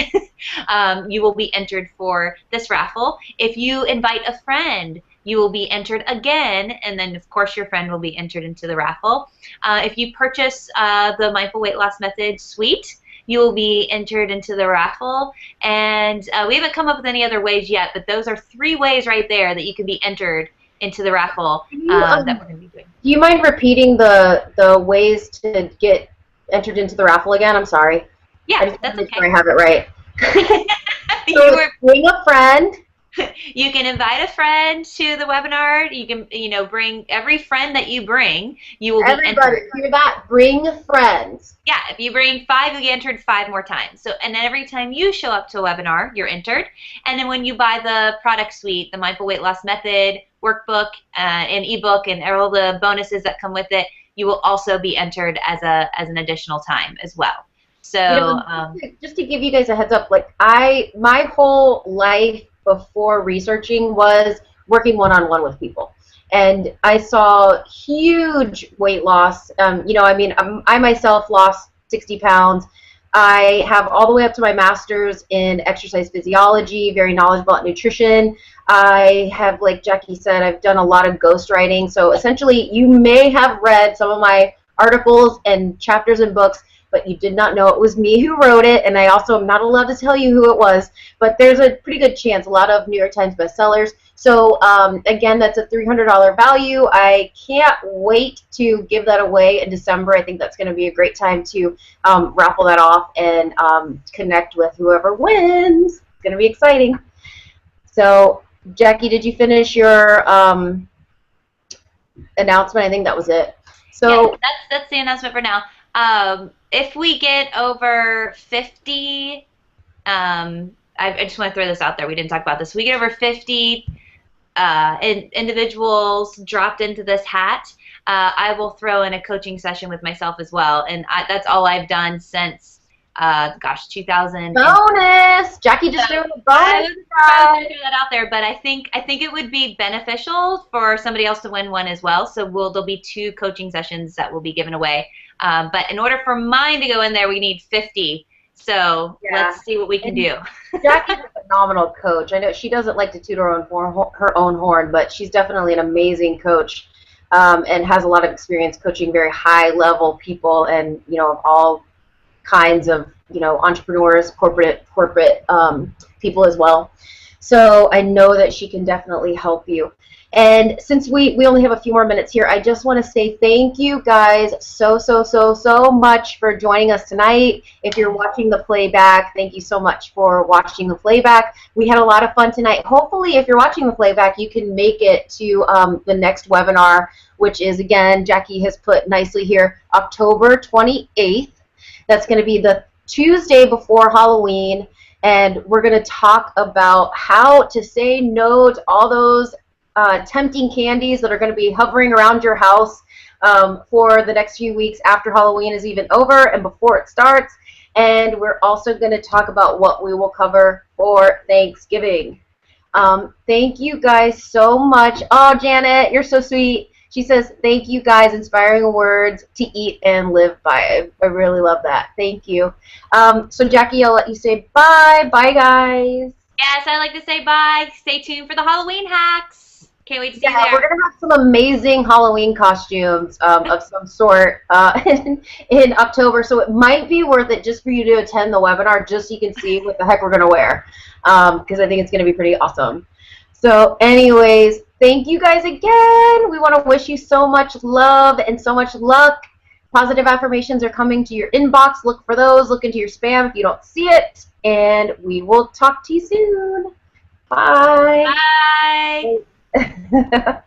You will be entered for this raffle. If you invite a friend, you will be entered again, and then of course your friend will be entered into the raffle. If you purchase the Mindful Weight Loss Method suite, you will be entered into the raffle. And we haven't come up with any other ways yet, but those are 3 ways right there that you can be entered into the raffle that we're going to be doing. Do you mind repeating the ways to get entered into the raffle again? I'm sorry. Yeah, that's okay. I have it right. So bring a friend. You can invite a friend to the webinar. You can, bring every friend that you bring. You will be entered. Hear that? Bring friends. Yeah, if you bring 5, you'll get entered 5 more times. So, and then every time you show up to a webinar, you're entered. And then when you buy the product suite, the Mindful Weight Loss Method workbook and ebook and all the bonuses that come with it, you will also be entered as an additional time as well. So, just to give you guys a heads up, like my whole life before researching was working one-on-one with people, and I saw huge weight loss. I myself lost 60 pounds. I have all the way up to my master's in exercise physiology, very knowledgeable about nutrition. I have, like Jackie said, I've done a lot of ghostwriting. So essentially, you may have read some of my articles and chapters in books, but you did not know it was me who wrote it, and I also am not allowed to tell you who it was, but there's a pretty good chance, a lot of New York Times bestsellers. So again, that's a $300 value. I can't wait to give that away in December. I think that's going to be a great time to raffle that off and connect with whoever wins. It's going to be exciting. So Jackie, did you finish your announcement? I think that was it. So yeah, that's the announcement for now. If we get over 50, I just want to throw this out there. We didn't talk about this. If we get over 50 individuals dropped into this hat, I will throw in a coaching session with myself as well. And that's all I've done since, 2000. Bonus! Jackie just threw a bonus. I was trying to throw that out there, but I think it would be beneficial for somebody else to win one as well. So there'll be 2 coaching sessions that will be given away. But in order for mine to go in there, we need 50. So let's see what we can do. Jackie's a phenomenal coach. I know she doesn't like to toot her own horn, but she's definitely an amazing coach and has a lot of experience coaching very high-level people and, of all kinds of, entrepreneurs, corporate people as well. So I know that she can definitely help you. And since we only have a few more minutes here, I just want to say thank you guys so much for joining us tonight. If you're watching the playback, thank you so much for watching the playback. We had a lot of fun tonight. Hopefully, if you're watching the playback, you can make it to the next webinar, which is, again, Jackie has put nicely here, October 28th. That's going to be the Tuesday before Halloween, and we're going to talk about how to say no to all those tempting candies that are going to be hovering around your house for the next few weeks after Halloween is even over and before it starts. And we're also going to talk about what we will cover for Thanksgiving. Thank you guys so much. Oh, Janet, you're so sweet. She says, thank you guys, inspiring words to eat and live by. I really love that. Thank you. So Jackie, I'll let you say bye. Bye, guys. Yes, I'd like to say bye. Stay tuned for the Halloween hacks. Can't wait to see you there. We're going to have some amazing Halloween costumes of some sort in October, so it might be worth it just for you to attend the webinar just so you can see what the heck we're going to wear, because I think it's going to be pretty awesome. So anyways, thank you guys again. We want to wish you so much love and so much luck. Positive affirmations are coming to your inbox. Look for those. Look into your spam if you don't see it. And we will talk to you soon. Bye. Bye.